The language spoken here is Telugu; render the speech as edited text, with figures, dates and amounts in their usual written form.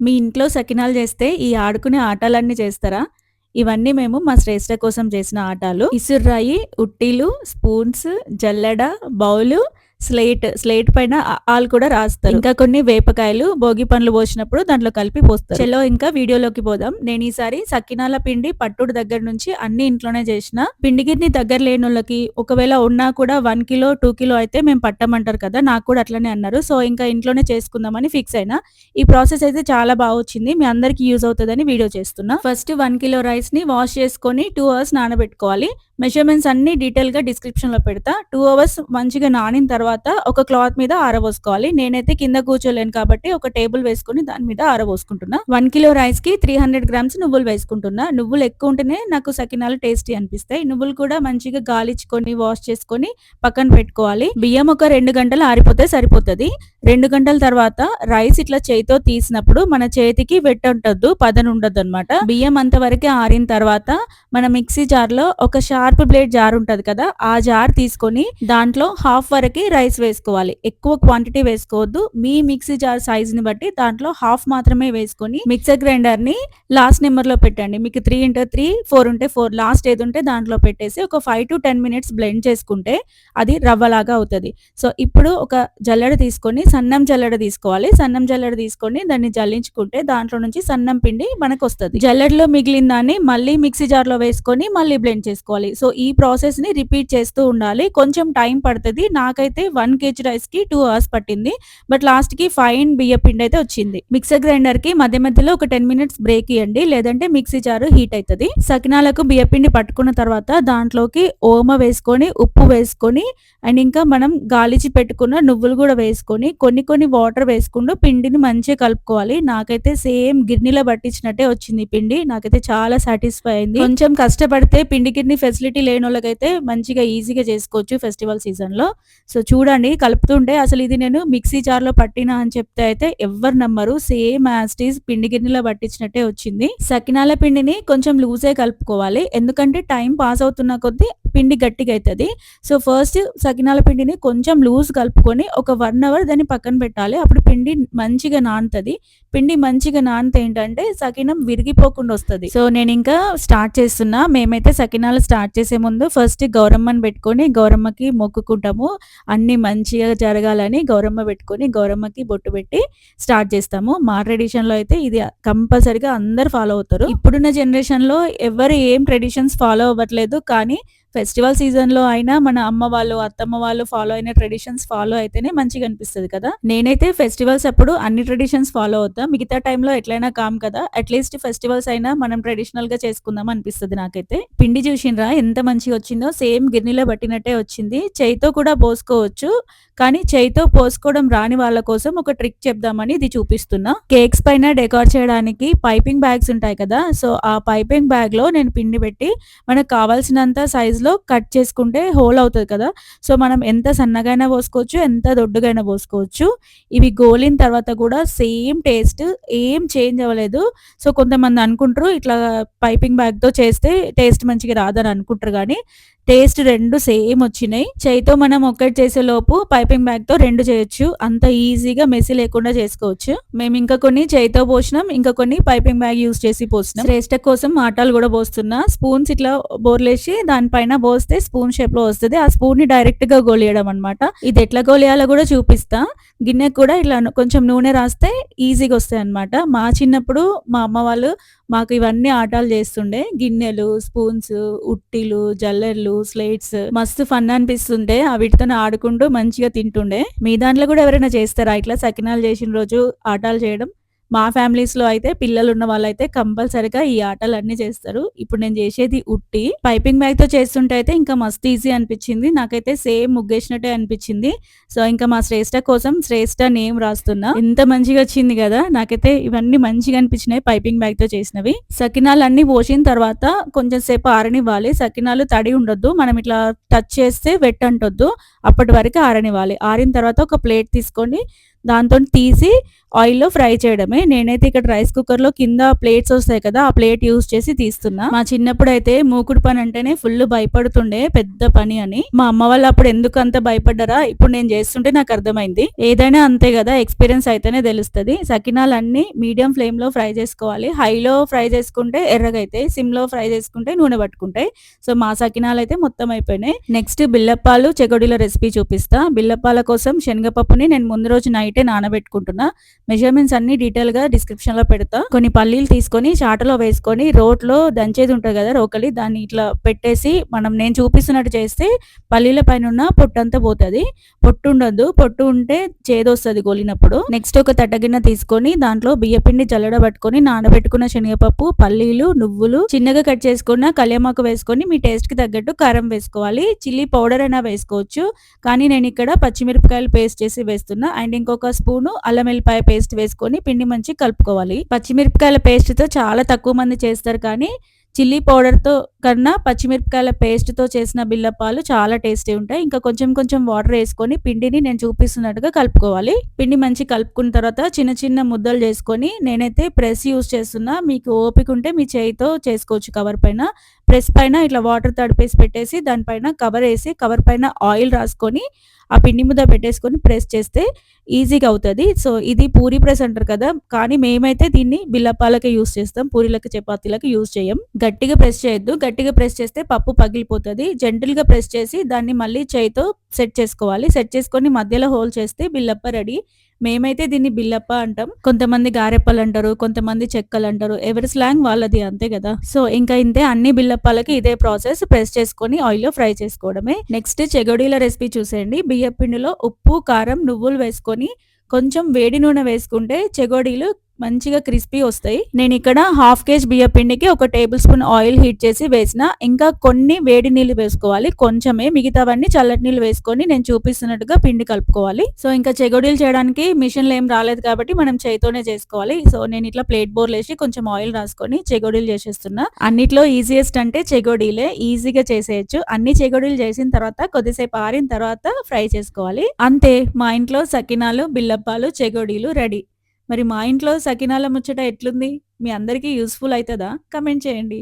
మీ ఇంట్లో సకినాలు చేస్తే ఈ ఆడుకునే ఆటలన్నీ చేస్తారా? ఇవన్నీ మేము మా శ్రేష్ట కోసం చేసిన ఆటాలు. ఇసుర్రాయి, ఉట్టీలు, స్పూన్స్, జల్లెడ, బౌలు, స్లేట్ పైన ఆలు కూడా రాస్తారు. ఇంకా కొన్ని వేపకాయలు భోగి పండ్లు పోసినప్పుడు దాంట్లో కలిపి పోస్తారు. చలో ఇంకా వీడియోలోకి పోదాం. నేను ఈసారి సకినాల పిండి పట్టుడు దగ్గర నుంచి అన్ని ఇంట్లోనే చేసిన. పిండి గిన్నె దగ్గర లేనోళ్ళకి ఒకవేళ ఉన్నా కూడా 1 కిలో 2 కిలో అయితే మేము పట్టమంటారు కదా, నాకు కూడా అట్లనే అన్నారు. సో ఇంకా ఇంట్లోనే చేసుకుందామని ఫిక్స్ అయినా. ఈ ప్రాసెస్ అయితే చాలా బాగా వచ్చింది. మీ అందరికి యూజ్ అవుతుందని వీడియో చేస్తున్నా. ఫస్ట్ 1 కిలో రైస్ ని వాష్ చేసుకొని 2 అవర్స్ నానబెట్టుకోవాలి. మెజర్మెంట్స్ అన్ని డీటెయిల్ గా డిస్క్రిప్షన్ లో పెడతా. 2 అవర్స్ మంచిగా నానిన తర్వాత ఒక క్లాత్ మీద ఆరబోసుకోవాలి. నేనైతే కింద కూర్చోలేను కాబట్టి ఒక టేబుల్ వేసుకుని దాని మీద ఆరబోసుకుంటున్నా. 1 కిలో రైస్ కి 300 గ్రామ్స్ నువ్వులు వేసుకుంటున్నా. నువ్వులు ఎక్కువ ఉంటేనే నాకు సకినాలు టేస్టీ అనిపిస్తాయి. నువ్వులు కూడా మంచిగా గాలించుకొని వాష్ చేసుకొని పక్కన పెట్టుకోవాలి. బియ్యం ఒక 2 గంటలు ఆరిపోతే సరిపోతుంది. 2 గంటల తర్వాత రైస్ ఇట్లా చేయితో తీసినప్పుడు మన చేతికి వెట్టంటద్దు, పదన ఉండద్దు అనమాట. బియ్యం అంతవరకే ఆరిన తర్వాత మన మిక్సీ జార్ లో ఒక షార్ప్ బ్లేడ్ జార్ ఉంటది కదా, ఆ జార్ తీసుకొని దాంట్లో హాఫ్ వరకు రైస్ వేసుకోవాలి. ఎక్కువ క్వాంటిటీ వేసుకోవద్దు. మీ మిక్సీ జార్ సైజ్ ని బట్టి దాంట్లో హాఫ్ మాత్రమే వేసుకొని మిక్సర్ గ్రైండర్ ని లాస్ట్ నెంబర్ లో పెట్టండి. మీకు 3x3, 4x4 లాస్ట్ ఏది ఉంటే దాంట్లో పెట్టేసి ఒక 5 to 10 minutes బ్లెండ్ చేసుకుంటే అది రవ్వలాగా అవుతుంది. సో ఇప్పుడు ఒక జల్లెడ తీసుకొని సన్నం జల్లెడ తీసుకోవాలి. సన్నం జల్లెడ తీసుకొని దాన్ని జల్లించుకుంటే దాంట్లో నుంచి సన్నం పిండి మనకు వస్తుంది. జల్లెడలో మిగిలిన దాన్ని మళ్ళీ మిక్సీ జార్ లో వేసుకొని మళ్ళీ బ్లెండ్ చేసుకోవాలి. సో ఈ ప్రాసెస్ ని రిపీట్ చేస్తూ ఉండాలి. కొంచెం టైం పడుతుంది. నాకైతే 1 kg రైస్ కి 2 hours పట్టింది. బట్ లాస్ట్ కి ఫైన్ బియ్య పిండి అయితే వచ్చింది. మిక్సర్ గ్రైండర్ కి మధ్య మధ్యలో ఒక 10 minutes బ్రేక్ ఇవ్వండి, లేదంటే మిక్సీ జారు హీట్ అవుతుంది. సకినాలకు బియ్య పిండి పట్టుకున్న తర్వాత దాంట్లోకి ఓమ వేసుకొని, ఉప్పు వేసుకొని, అండ్ ఇంకా మనం గాలిచి పెట్టుకున్న నువ్వులు కూడా వేసుకొని కొన్ని వాటర్ వేసుకుంటూ పిండిని మంచిగా కలుపుకోవాలి. నాకైతే సేమ్ గిన్నెలో పట్టించినట్టే వచ్చింది పిండి. నాకైతే చాలా సాటిస్ఫై అయింది. కొంచెం కష్టపడితే పిండి గిన్నె ఫెసిలిటీ లేని వాళ్ళకైతే మంచిగా ఈజీగా చేసుకోవచ్చు ఫెస్టివల్ సీజన్ లో. సో చూడండి కలుపుతుంటే అసలు ఇది నేను మిక్సీ జార్ లో పట్టినా అని చెప్తే అయితే ఎవ్వరు నమ్మరు. సేమ్ యాస్టీస్ పిండి గిన్నెలో పట్టించినట్టే వచ్చింది. సకినాల పిండిని కొంచెం లూజే కలుపుకోవాలి, ఎందుకంటే టైం పాస్ అవుతున్న కొద్దీ పిండి గట్టిగా అవుతుంది. సో ఫస్ట్ సకినాల పిండిని కొంచెం లూజ్ కలుపుకొని ఒక 1 hour దాన్ని పక్కన పెట్టాలి. అప్పుడు పిండి మంచిగా నానుతుంది. పిండి మంచిగా నానితే ఏంటంటే సకినం విరిగిపోకుండా వస్తుంది. సో నేను ఇంకా స్టార్ట్ చేస్తున్నా. మేమైతే సకినాలు స్టార్ట్ చేసే ముందు ఫస్ట్ గౌరమ్మని పెట్టుకొని గౌరమ్మకి మొక్కుకుంటాము. అన్ని మంచిగా జరగాలని గౌరమ్మ పెట్టుకొని గౌరమ్మకి బొట్టు పెట్టి స్టార్ట్ చేస్తాము. మా ట్రెడిషన్ లో అయితే ఇది కంపల్సరిగా అందరు ఫాలో అవుతారు. ఇప్పుడున్న జనరేషన్ లో ఎవరు ఏం ట్రెడిషన్స్ ఫాలో అవ్వట్లేదు, కానీ ఫెస్టివల్ సీజన్ లో అయినా మన అమ్మ వాళ్ళు అత్తమ్మ వాళ్ళు ఫాలో అయిన ట్రెడిషన్స్ ఫాలో అయితేనే మంచిగా అనిపిస్తుంది కదా. నేనైతే ఫెస్టివల్స్ అప్పుడు అన్ని ట్రెడిషన్స్ ఫాలో అవుతా. మిగతా టైంలో ఎట్లయినా కామ్ కదా, అట్లీస్ట్ ఫెస్టివల్స్ అయినా మనం ట్రెడిషనల్ గా చేసుకుందాం అనిపిస్తుంది నాకైతే. పిండి చూసిండ్రా ఎంత మంచిగా వచ్చిందో, సేమ్ గిన్నెలో పట్టినట్టే వచ్చింది. చేయితో కూడా పోసుకోవచ్చు, కానీ చేయితో పోసుకోవడం రాని వాళ్ళ కోసం ఒక ట్రిక్ చెప్దామని ఇది చూపిస్తున్నా. కేక్స్ పైన డెకోర్ చేయడానికి పైపింగ్ బ్యాగ్స్ ఉంటాయి కదా, సో ఆ పైపింగ్ బ్యాగ్ లో నేను పిండి పెట్టి మనకు కావాల్సినంత సైజ్ లో కట్ చేసుకుంటే హోల్ అవుతుంది కదా. సో మనం ఎంత సన్నగైనా పోసుకోవచ్చు, ఎంత దొడ్డుగైనా పోసుకోవచ్చు. ఇవి గోలిన తర్వాత కూడా సేమ్ టేస్ట్ ఏం చేంజ్ అవ్వలేదు. సో కొంతమంది అనుకుంటారు ఇట్లా పైపింగ్ బ్యాగ్ తో చేస్తే టేస్ట్ మంచిగా రాదని అనుకుంటారు, కానీ టేస్ట్ రెండు సేమ్ వచ్చినాయి. చేయితో మనం ఒక్కటి చేసే లోపు పైపింగ్ బ్యాగ్ తో 2 చేయొచ్చు. అంత ఈజీగా మెస్సీ లేకుండా చేసుకోవచ్చు. మేము ఇంకా కొన్ని చేయితో పోసినాం, ఇంకా కొన్ని పైపింగ్ బ్యాగ్ యూజ్ చేసి పోసినాం. శ్రేష్ట కోసం ఆటాలు కూడా పోస్తున్నా. స్పూన్స్ ఇట్లా బోర్లేసి దానిపైన పోస్తే స్పూన్ షేప్ లో వస్తుంది. ఆ స్పూన్ ని డైరెక్ట్ గా గోలియడం అనమాట. ఇది ఎట్లా గోలియాలో కూడా చూపిస్తా. గిన్నె కూడా ఇట్లా కొంచెం నూనె రాస్తే ఈజీగా వస్తాయి అనమాట. మా చిన్నప్పుడు మా అమ్మ వాళ్ళు మాకు ఇవన్నీ ఆటాలు చేస్తుండే. గిన్నెలు, స్పూన్స్, ఉట్టీలు, జల్లెర్లు, స్లేట్స్ మస్తు ఫన్ అనిపిస్తుండే. వీటితో ఆడుకుంటూ మంచిగా తింటుండే. మీ దాంట్లో కూడా ఎవరైనా చేస్తారా ఇట్లా సకినాలు చేసిన రోజు ఆటాలు చేయడం? మా ఫ్యామిలీస్ లో అయితే పిల్లలు ఉన్న వాళ్ళైతే కంపల్సరిగా ఈ ఆటలు అన్ని చేస్తారు. ఇప్పుడు నేను చేసేది ఉట్టి పైపింగ్ బ్యాగ్ తో చేస్తుంటే అయితే ఇంకా మస్తు ఈజీ అనిపించింది. నాకైతే సేమ్ ముగ్గేసినట్టే అనిపించింది. సో ఇంకా మా శ్రేష్ట కోసం శ్రేష్ట నేమ్ రాస్తున్నా. ఎంత మంచిగా వచ్చింది కదా. నాకైతే ఇవన్నీ మంచిగా అనిపించినాయి పైపింగ్ బ్యాగ్ తో చేసినవి. సకినాలు అన్ని పోసిన తర్వాత కొంచెం సేపు ఆరనివ్వాలి. సకినాలు తడి ఉండొద్దు, మనం ఇట్లా టచ్ చేస్తే వెట్ అంటొద్దు. అప్పటి వరకు ఆరనివ్వాలి. ఆరిన తర్వాత ఒక ప్లేట్ తీసుకొని దాంతోని తీసి ఆయిల్‌లో ఫ్రై చేయడమే. నేనైతే ఇక్కడ రైస్ కుక్కర్‌లో కింద ప్లేట్స్ వస్తాయి కదా! ఆ ప్లేట్ యూజ్ చేసి తీస్తున్నా. మా చిన్నప్పుడైతే మూకుడు పని అంటేనే ఫుల్ భయపడుతుండే పెద్ద పని అని. మా అమ్మ వాళ్ళు అప్పుడు ఎందుకంత భయపడ్డారా ఇప్పుడు నేను చేస్తుంటే నాకు అర్థమైంది. ఏదైనా అంతే కదా! ఎక్స్‌పీరియన్స్ అయితేనే తెలుస్తది. సకినాలన్నీ మీడియం ఫ్లేమ్‌లో ఫ్రై చేసుకోవాలి. హైలో ఫ్రై చేసుకుంటే ఎర్రగైతాయి. సిమ్‌లో ఫ్రై చేసుకుంటే నూనె పట్టుకుంటాయి. సో, మా సకినాలైతే మొత్తం అయిపోయినాయి. నెక్స్ట్ బిల్లప్పాలు, చెకోడీల రెసిపీ చూపిస్తా. బిల్లప్పాల కోసం శనగపప్పుని నేను ముందు రోజు నైటే నానబెట్టుకుంటున్నా. మెజర్మెంట్స్ అన్ని డీటెయిల్‌గా డిస్క్రిప్షన్‌లో పెడతా. కొన్ని పల్లీలు తీసుకొని చాటలో వేసుకొని రోట్లో దంచేది ఉంటది కదా! రోకలి దాన్ని ఇట్లా పెట్టేసి నేను చూపిస్తున్నట్టు చేస్తే పల్లీల పైనున్న పొట్టంతా పోతది. పొట్టు ఉండొద్దు. పొట్టు ఉంటే చేదొస్తది గోలినప్పుడు. నెక్స్ట్ ఒక తట్టగిన్నె తీసుకొని దాంట్లో బియ్యపిండి జల్లెడబట్టుకొని నానబెట్టుకున్న శనగపప్పు, పల్లీలు, నువ్వులు చిన్నగా కట్ చేసుకున్న కళ్యామాకు వేసుకొని మీ టేస్ట్‌కి తగ్గట్టు కారం వేసుకోవాలి. చిల్లీ పౌడర్ అయినా వేసుకోవచ్చు. కానీ నేను ఇక్కడ పచ్చిమిరపకాయలు పేస్ట్ చేసి వేస్తున్నా. అండ్ ఇంకొక స్పూను అల్లం ఎల్లిపాయ పేస్ట్ వేసుకొని పిండి మంచిగా కలుపుకోవాలి. పచ్చిమిరపకాయల పేస్ట్‌తో చాలా తక్కువ మంది చేస్తారు కానీ చిల్లీ పౌడర్‌తో కన్నా పచ్చిమిరపకాయల పేస్ట్‌తో చేసిన బిల్లప్పాలు చాలా టేస్టీ ఉంటాయి. ఇంకా కొంచెం కొంచెం వాటర్ ఏసుకొని పిండిని నేను చూపిస్తున్నట్టుగా కలుపుకోవాలి. పిండి మంచిగా కలుపుకున్న తర్వాత చిన్న చిన్న ముద్దలు చేసుకొని నేనైతే ప్రెస్ యూజ్ చేస్తున్నా. మీకు ఓపిక ఉంటే మీ చేయితో చేసుకోవచ్చు కవర్ పైన. ప్రెస్ పైన ఇట్లా వాటర్ తడిపేసి పెట్టేసి దానిపైన కవర్ ఏసి కవర్ పైన ఆయిల్ రాసుకొని ఆ పిండి ముద్ద పెట్టేసుకొని ప్రెస్ చేస్తే ఈజీగా అవుతది. సో, ఇది పూరి ప్రెస్ అంటారు కదా! కానీ మేమైతే దీన్ని బిల్లప్పాలకే యూజ్ చేస్తాం. పూరీలకి, చపాతీలకి యూజ్ చేయం. గట్టిగా ప్రెస్ చేయొద్దు. గట్టిగా ప్రెస్ చేస్తే పప్పు పగిలిపోతది. జెంటిల్‌గా ప్రెస్ చేసి దాన్ని మళ్ళీ చేయితో సెట్ చేసుకోవాలి. సెట్ చేసుకొని మధ్యలో హోల్ చేస్తే బిల్లప్ప రెడీ. మేమైతే దీన్ని బిల్లప్ప అంటాం. కొంతమంది గారెప్పలంటారు. కొంతమంది చెక్కలంటారు. ఎవరి స్లాంగ్ వాళ్ళది అంతే కదా! సో, ఇంకా ఇంతే అన్ని బిల్లప్పాలకి ఇదే ప్రాసెస్. ప్రెస్ చేసుకొని ఆయిల్‌లో ఫ్రై చేసుకోవడమే. నెక్స్ట్ చెగోడీల రెసిపీ చూసేయండి. బియ్యపు పిండిలో ఉప్పు, కారం, నువ్వులు వేసుకొని కొంచెం వేడి నూనె వేసుకుంటే చెగోడీలు మంచిగా క్రిస్పీ వస్తాయి. నేను ఇక్కడ హాఫ్ కేజీ బియ్య పిండికి ఒక టేబుల్ స్పూన్ ఆయిల్ హీట్ చేసి వేసిన. ఇంకా కొన్ని వేడి నీళ్ళు వేసుకోవాలి. కొంచెమే మిగతావన్నీ చల్లటి నీళ్ళు వేసుకొని నేను చూపిస్తున్నట్టుగా పిండి కలుపుకోవాలి. సో, ఇంకా చెగోడీలు చేయడానికి మిషన్‌లో ఏం రాలేదు కాబట్టి మనం చేయితోనే చేసుకోవాలి. సో, నేను ఇట్లా ప్లేట్ బోర్లేసి కొంచెం ఆయిల్ రాసుకొని చెగోడీలు చేసేస్తున్నా. అన్నిట్లో ఈజియెస్ట్ అంటే చెగోడీలే. ఈజీగా చేసేయొచ్చు. అన్ని చెగోడీలు చేసిన తర్వాత కొద్దిసేపు ఆరిన తర్వాత ఫ్రై చేసుకోవాలి. అంతే మా ఇంట్లో సకినాలు, బిల్లప్పాలు, చెగోడీలు రెడీ. మరి మా ఇంట్లో సకినాల ముచ్చట ఎట్లుంది? మీ అందరికీ యూజ్‌ఫుల్ అయితదా? కామెంట్ చేయండి.